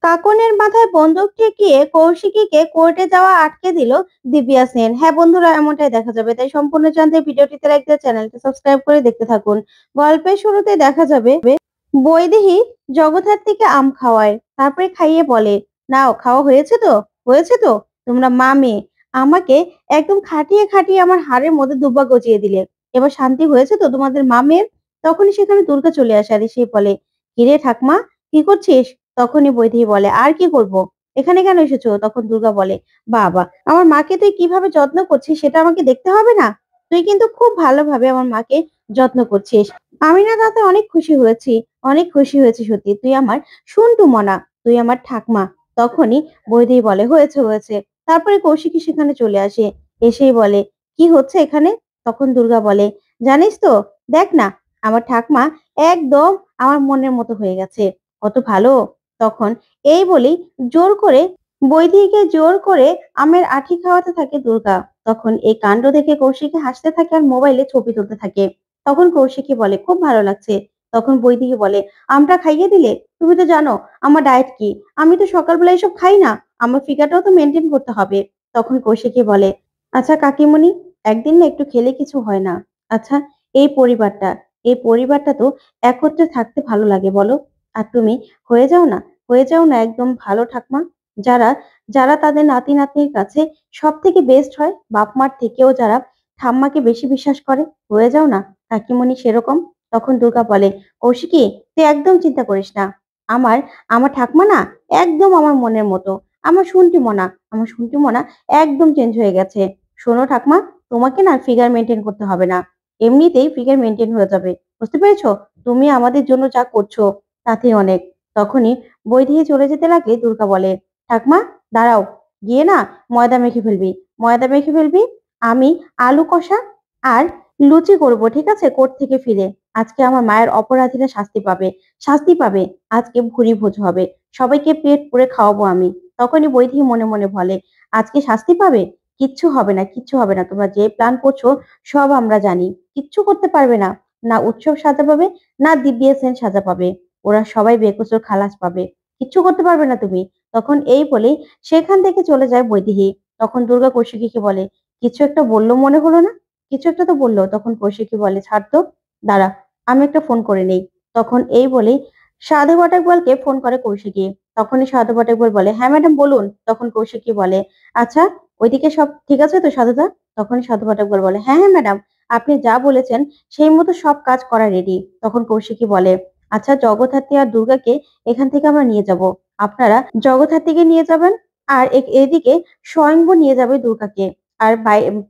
কাকনের মাথায় বন্দুক ঠেকিয়ে কৌশিকীকে কোর্টে যাওয়া আটকে দিল দিব্যা সেন। হ্যাঁ বন্ধুরা, এমনটাই দেখা যাবে। তাই সম্পূর্ণ জানতে ভিডিওটিতে লাইক দিয়ে চ্যানেলটি সাবস্ক্রাইব করে দেখতে থাকুন। গল্পের শুরুতে দেখা যাবে বৈদেহী জগদ্ধাত্রীকে আম খাওয়ায়, তারপরে খাইয়ে বলে, নাও খাওয়া হয়েছে তো, হয়েছে তো, তোমরা মা মেয়ে আমাকে একদম খাটিয়ে খাটিয়ে আমার হাড়ের মধ্যে দুব্বা গজিয়ে দিলে, এবার শান্তি হয়েছে তো তোমাদের মা মেয়ের। তখনই সেখানে দুর্গা চলে আসে আর সে বলে, কিরে ঠাকমা, কি করছিস? তখনই বৈদেহী বলে, আর কি করব, এখানে কেন এসেছো? তখন দুর্গা বলে, বাবা, আমার মাকে তুই কিভাবে যত্ন করছিস সেটা আমাকে দেখতে হবে না? তুই কিন্তু খুব ভালোভাবে আমার মাকে যত্ন করছিস। আমি না তাতে অনেক খুশি হয়েছি, অনেক খুশি হয়েছি সত্যি। তুই আমার সন্টু মনা, তুই আমার ঠাকমা। তখনই বৈদেহী বলে, হয়েছে হয়েছে। তারপরে কৌশিকী সেখানে চলে আসে, এসেই বলে, কি হচ্ছে এখানে? তখন দুর্গা বলে, জানিস তো, দেখ না, আমার ঠাকমা একদম আমার মনের মতো হয়ে গেছে, কত ভালো। তখন এই বলি জোর করে বৈদেহীকে জোর করে আমের আঁটি খাওয়াতে থাকে দুর্গা। তখন এই কাণ্ড দেখে কৌশিকী হাসতে থাকে আর মোবাইলে ছবি তুলতে থাকে। তখন কৌশিকী বলে, খুব ভালো লাগছে। তখন বৈদেহী বলে, আমটা খাইয়ে দিলে? তুমি তো জানো আমার ডায়েট কি, আমি তো সকালবেলা এসব খাই না, আমার ফিগারটাও তো মেনটেন করতে হবে। তখন কৌশিকী বলে, আচ্ছা কাকিমণি, একদিন না একটু খেলে কিছু হয় না? আচ্ছা, এই পরিবারটা এই পরিবারটা তো একত্রে থাকতে ভালো লাগে বলো? আর তুমি হয়ে যাও না, হয়ে যাও না একদম ভালো ঠাকমা, যারা যারা তাদের নাতি নাতনির কাছে সব থেকে বেস্ট হয়, বাপ মার থেকেও যারা ঠাম্মাকে বেশি বিশ্বাস করে, হয়ে যাও না কাকিমণি সেরকম। তখন দুর্গা বলে, কৌশিকী, তুই একদম চিন্তা করিস না, আমার আমার ঠাকমা না একদম আমার মনের মতো, আমার শুনটি মনা একদম চেঞ্জ হয়ে গেছে। শোনো ঠাকমা, তোমাকে না ফিগার মেনটেন করতে হবে না, এমনিতেই ফিগার মেনটেন হয়ে যাবে, বুঝতে পেরেছো? তুমি আমাদের জন্য যা করছো তাতে অনেক। তখনই বৈদেহী চলে যেতে লাগলে দুর্গা বলে, ঠাকমা, দাঁড়াও, গিয়ে না ময়দা মেখে ফেলবি, ময়দা মেখে ফেলবি। আমি আলু কষা আর লুচি করব, ঠিক আছে, কোর্ট থেকে ফিরে। আজকে আমার মায়ের অপরাধীরা শাস্তি পাবে, শাস্তি পাবে। আজকে ভুরি ভোজ হবে, সবাইকে পেট পুরে খাওয়াবো আমি। তখনই বৈদেহী মনে মনে বলে, আজকে শাস্তি পাবে? কিচ্ছু হবে না, কিচ্ছু হবে না, তোমরা যে প্ল্যান করছো সব আমরা জানি, কিচ্ছু করতে পারবে না। না উৎসব সাজা পাবে, না দিব্যা সেন সাজা পাবে, ওরা সবাই বেকসুর খালাস পাবে, কিচ্ছু করতে পারবে না তুমি। তখন এই বলেই সেখান থেকে চলে যায় বৈদেহী। তখন দুর্গা কৌশিকীকে বলে, কিছু একটা বললো মনে হলো না? কিছু একটা তো বললো। তখন কৌশিকী বলে, ছাড় তো, দাঁড়া, আমি একটা ফোন করে নেই। তখন এই বলেই সাধু বটাকবলকে ফোন করে কৌশিকী। তখনই সাধু বটাকবল বলে, হ্যাঁ ম্যাডাম বলুন। তখন কৌশিকী বলে, আচ্ছা, ওইদিকে সব ঠিক আছে তো সাধুদা? তখন সাধু বটাকবল বলে, হ্যাঁ হ্যাঁ ম্যাডাম, আপনি যা বলেছেন সেই মতো সব কাজ করা রেডি। তখন কৌশিকী বলে, আচ্ছা, জগদ্ধাত্রী আর দুর্গাকে এখান থেকে আমরা নিয়ে যাব, আপনারা জগদ্ধাত্রীকে নিয়ে যাবেন, আর এদিকে স্বয়ম্ভু নিয়ে যাবে দুর্গাকে। আর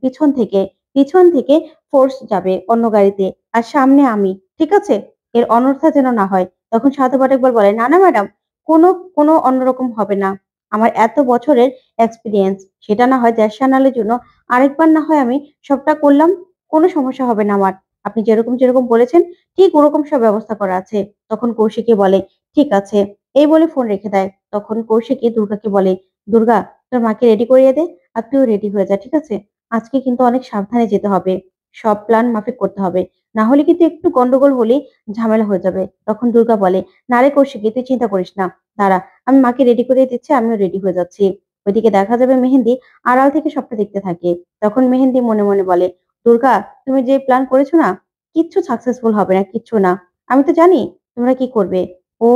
পিছন থেকে পিছন থেকে ফোর্স যাবে অন্য গাড়িতে, আর সামনে আমি, ঠিক আছে? এর অনর্থা যেন না হয়। তখন সাধু পাঠকবল বলে, না না ম্যাডাম, কোনো কোনো অন্যরকম হবে না, আমার এত বছরের এক্সপিরিয়েন্স, সেটা না হয় দেশ সানালের জন্য আরেকবার না হয় আমি সবটা করলাম, কোনো সমস্যা হবে না আমার। আপনি যেরকম যেরকম বলেছেন ঠিক ওরকম সব ব্যবস্থা করা আছে। তখন কৌশিকী বলে, ঠিক আছে। এই বলে ফোন রেখে দেয়। তখন কৌশিকী দুর্গাকে বলে, দুর্গা, তোর মাকে রেডি করিয়ে দে, আর তুইও রেডি হয়ে যা, ঠিক আছে? আজকে কিন্তু অনেক সাবধানে যেতে হবে, সব প্ল্যান মাফিক করতে হবে, না হলে কিন্তু একটু গন্ডগোল হলেই ঝামেলা হয়ে যাবে। তখন দুর্গা বলে, না রে কৌশিকী, তুই চিন্তা করিস না, দাঁড়া, আমি মাকে রেডি করে দিচ্ছি, আমিও রেডি হয়ে যাচ্ছি। ওইদিকে দেখা যাবে মেহেন্দি আড়াল থেকে সবটা দেখতে থাকে। তখন মেহেন্দি মনে মনে বলে, দুর্গা, তুমি যে প্ল্যান করেছো না, কিচ্ছু সাকসেসফুল হবে না, কিচ্ছু না। আমি তো জানি তোমরা কি করবে। ও,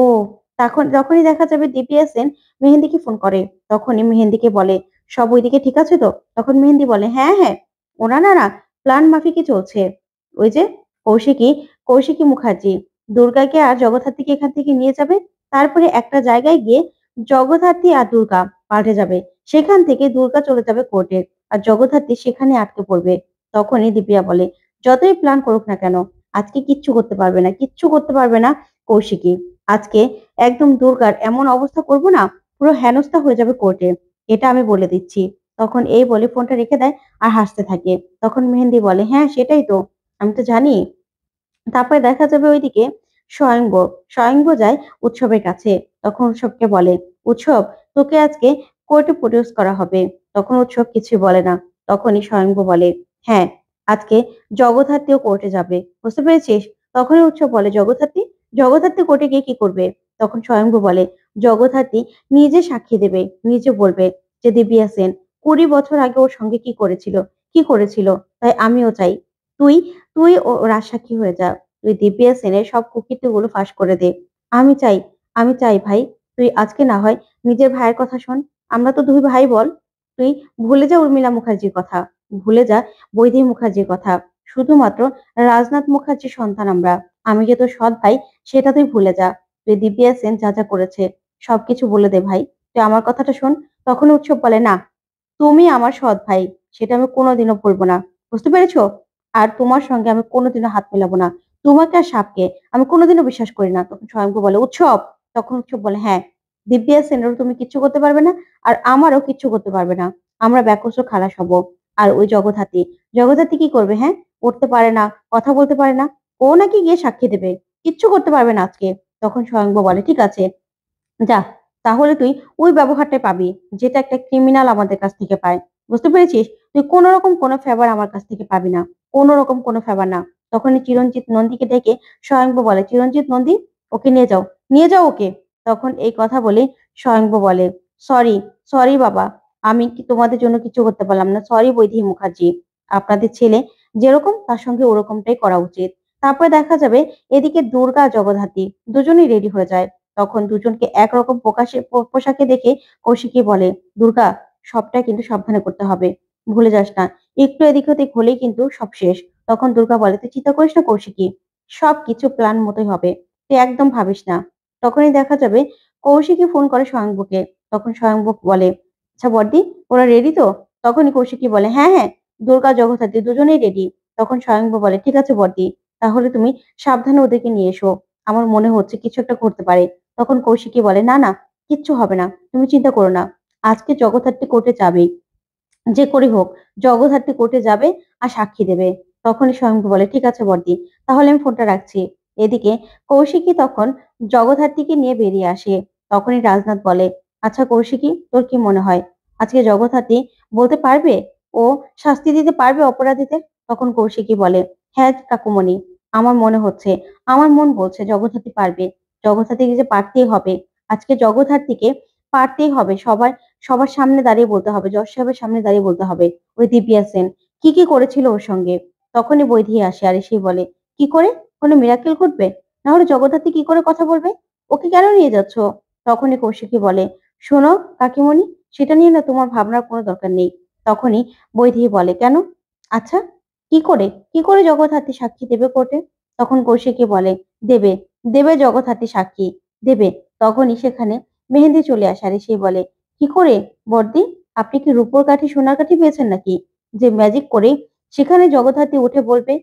যখনই দেখা যাবে দিব্যা সেন মেহেন্দিকে ফোন করে। তখনই মেহেন্দিকে বলে, সব ওইদিকে ঠিক আছে তো? তখন মেহেন্দি বলে, হ্যাঁ হ্যাঁ, ওরা না না প্ল্যান মাফিকই চলছে। ওই যে কৌশিকী কৌশিকী মুখার্জি দুর্গাকে আর জগদ্ধাত্রীকে এখান থেকে নিয়ে যাবে, তারপরে একটা জায়গায় গিয়ে জগদ্ধাত্রী আর দুর্গা পাল্টে যাবে। সেখান থেকে দুর্গা চলে যাবে কোর্টে, আর জগদ্ধাত্রী সেখানে আটকে পড়বে। তখনই দিব্যা বলে, যতই প্ল্যান করুক না কেন, আজকে কিচ্ছু করতে পারবে না, কিচ্ছু করতে পারবে না কৌশিকী। আজকে একদম দুর্গার এমন অবস্থা করব না, পুরো হেনস্থা হয়ে যাবে কোর্টে, এটা আমি বলে দিচ্ছি। তখন এই বলে ফোনটা রেখে দেয় আর হাসতে থাকে। তখন মেহেন্দি বলে, হ্যাঁ সেটাই তো, আমি তো জানি। তারপরে দেখা যাবে ওইদিকে স্বয়ংব স্বয়ংব যায় উৎসবের কাছে। তখন উৎসবকে বলে, উৎসব, তোকে আজকে কোর্টে প্রডিউস করা হবে। তখন উৎসব কিছু বলে না। তখনই স্বয়ংব বলে, হ্যাঁ, আজকে জগদ্ধাত্রীও কোর্টে যাবে, বুঝতে পেরেছিস? তখনই উৎসব বলে, জগদ্ধাত্রী, জগদ্ধাত্রী কোর্টে গিয়ে কি করবে? তখন স্বয়ংব বলে, জগদ্ধাত্রী নিজে সাক্ষী দেবে, নিজে বলবে যে দিব্যা সেন 20 বছর আগে ওর সঙ্গে কি করেছিল। তাই আমিও চাই তুই তুই রাজসাক্ষী হয়ে যা। তুই দিব্যা সেনের সব কুকীর্তিগুলো ফাঁস করে দে। আমি চাই আমি চাই ভাই, তুই আজকে না হয় নিজের ভাইয়ের কথা শোন। আমরা তো 2 ভাই বল। তুই ভুলে যা উর্মিলা মুখার্জির কথা, ভুলে যা বৈদেহী মুখার্জির কথা। শুধুমাত্র রাজনাথ মুখার্জির সন্তান আমরা। আমি যে তোর সৎ ভাই সেটা তুই ভুলে যা। তুই দিব্যা সেন যা করেছে সবকিছু বলে দে ভাই। তুই আমার কথাটা শোন। তখন উৎসব বলে, না, তুমি আমার সৎ ভাই, সেটা আমি কোনোদিনও ভুলবো না। বুঝতে পেরেছো? আর তোমার সঙ্গে আমি কোনোদিনও হাত মেলাবো না। তোমাকে আর সাপকে আমি কোনোদিনও বিশ্বাস করি না। তখন স্বয়ংভু বলে, উৎসব। তখন উৎসব বলে, হ্যাঁ, দিব্যা সেনেরও তুমি কিচ্ছু করতে পারবে না, আর আমারও কিচ্ছু করতে পারবে না। আমরা ব্যাকস্ত্র খালাস হব। আর ওই জগদ্ধাত্রী কি করবে? হ্যাঁ, উঠতে পারে না, কথা বলতে পারে না। ও নাকি গিয়ে সাক্ষী দেবে, কিচ্ছু করতে পারবে না আজকে। তখন স্বয়ংভু বলে, ঠিক আছে, যা, তাহলে তুই ওই ব্যবহারটাই পাবি যেটা একটা ক্রিমিনাল আমাদের কাছ থেকে পায়। বুঝতে পেরেছিস? তুই কোন রকম কোনো ফেভার আমার কাছ থেকে পাবি না। কোন রকম কোনো ফেভার না। তখনই চিরঞ্জিত নন্দীকে ডেকে স্বয়ংভু বলে, চিরঞ্জিত নন্দী, ওকে নিয়ে যাও ওকে। তখন এই কথা বলে স্বয়ংভু বলে, সরি, সরি বাবা, আমি কি তোমাদের জন্য কিছু করতে পারলাম না। সরি বৈদেহী মুখার্জি। আপনাদের ছেলে যেরকম তার সঙ্গে ওরকমটাই করা উচিত। তারপরে দেখা যাবে এদিকে দুর্গা আর জগদ্ধাত্রী দুজনেই রেডি হয়ে যায়। তখন দুজনকে একরকম পোশাকে দেখে কৌশিকী বলে, দুর্গা, সবটা কিন্তু সাবধানে করতে হবে, ভুলে যাস না। একটু এদিক ওদিক হলেই কিন্তু সব শেষ। তখন দুর্গা বলে, তুই চিন্তা করিস না কৌশিকী, সবকিছু প্ল্যান মতোই হবে, তুই একদম ভাবিস না। তখনই দেখা যাবে কৌশিকী ফোন করে স্বয়ংভুকে। তখন স্বয়ংভু বলে, আচ্ছা বড়দি, ওরা রেডি তো? তখনই কৌশিকী বলে, হ্যাঁ হ্যাঁ, দুর্গা জগদ্ধাত্রী দুজনেই রেডি। তখন স্বয়ংভু বলে, ঠিক আছে বড়দি, তাহলে তুমি সাবধানে ওদেরকে নিয়ে এসো। আমার মনে হচ্ছে কিছু একটা ঘটতে পারে। তখন কৌশিকী বলে, না না, কিচ্ছু হবে না, তুমি চিন্তা করো না। আজকে জগদ্ধাত্রী কোর্টে যাবেই, যে করে হোক জগদ্ধাত্রী কোর্টে যাবে আর সাক্ষী দেবে। তখনই স্বয়ংভু বলে, ঠিক আছে বড়দি, তাহলে আমি ফোনটা রাখছি। এদিকে কৌশিকী তখন জগদ্ধাত্রীকে নিয়ে বেরিয়ে আসে। তখনই রাজনাথ বলে, আচ্ছা কৌশিকী, তোর কি মনে হয় আজকে জগদ্ধাত্রী বলতে পারবে, ও শাস্তি দিতে পারবে অপরাধীদের? তখন কৌশিকী বলে, হ্যাঁ কাকুমণি, আমার মনে হচ্ছে, আমার মন বলছে জগদ্ধাত্রী পারবে। জগদ্ধাত্রীকে যে পারতেই হবে, আজকে জগদ্ধাত্রীকে পারতেই হবে। সবার সামনে দাঁড়িয়ে বলতে হবে, জজ সাহেবের সামনে দাঁড়িয়ে বলতে হবে ওই দিব্যা সেন কি করেছিল ওর সঙ্গে। তখনই বৈদেহী আসে আর এসেই বলে, কি করে কোনো মিরাকেল ঘটবে? না হলে জগদ্ধাত্রী কি করে কথা বলবে? ওকে কেন নিয়ে যাচ্ছ? তখনই কৌশিকী বলে, শোনো কাকিমণি, সেটা নিয়ে না তোমার ভাবনার কোনো দরকার নেই। তখনই বৈদেহী বলে, কেন? আচ্ছা, কি করে জগদ্ধাত্রী সাক্ষী দেবে কোর্টে? তখন কৌশিকী বলে, দেবে, দেবে জগদ্ধাত্রী সাক্ষী দেবে। তখনই সেখানে মেহেন্দি চলে আসে আর এসেই বলে, কি করে বড়দি, আপনি কি রূপোর কাঠি সোনার কাঠি পেয়েছেন নাকি, যে ম্যাজিক করে সেখানে জগদ্ধাত্রী উঠে বলবে,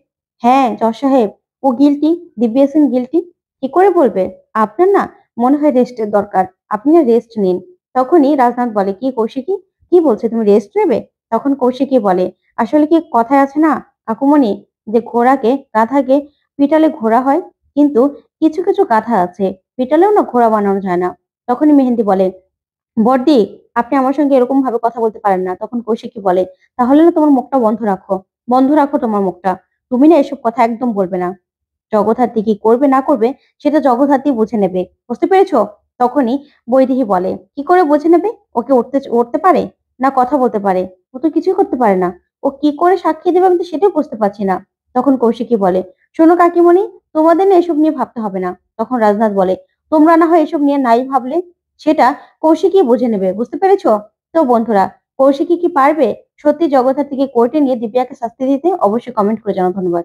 হ্যাঁ জজ সাহেব, ও গিলটি, দিব্যা সেন গিলটি? কি করে বলবে? আপনার না মনে হয় রেস্টের দরকার, আপনি না রেস্ট নিন। তখনই রাজনাথ বলে, কি কৌশিকী, কি বলছে, তুমি রেস্ট নেবে? তখন কৌশিকী বলে, আসলে কি কথায় আছে না কাকুমণি, যে গাধাকে পিটালে ঘোড়া হয়, কিন্তু কিছু কিছু গাধা আছে পিটালেও না ঘোড়া বানানো যায় না। তখনই মেহেন্দি বলে, বড়দি, আপনি আমার সঙ্গে এরকম ভাবে কথা বলতে পারেন না। তখন কৌশিকী বলে, তাহলে না তোমার মুখটা বন্ধ রাখো, বন্ধ রাখো তোমার মুখটা। তুমি না এসব কথা একদম বলবে না। জগদ্ধাত্রী কি করবে না করবে সেটা জগদ্ধাত্রী বুঝে নেবে। বুঝতে পেরেছো? তখনই বৈদেহী বলে, কি করে বুঝে নেবে? ওকে উঠতে পারে না কথা বলতে পারে, ও তো কিছুই করতে পারে না। ও কি করে সাক্ষী দেবে আমি তো সেটাও বুঝতে পারছি না। তখন কৌশিকী বলে, শোনো কাকিমণি, তোমাদের না এসব নিয়ে ভাবতে হবে না। তখন রাজনাথ বলে, তোমরা না হয় এসব নিয়ে নাই ভাবলে, সেটা কৌশিকী বুঝে নেবে। বুঝতে পেরেছো? তো বন্ধুরা, কৌশিকী কি পারবে সত্যি জগদ্ধাত্রীকে কোর্টে নিয়ে দিব্যাকে শাস্তি দিতে? অবশ্যই কমেন্ট করে জানাও। ধন্যবাদ।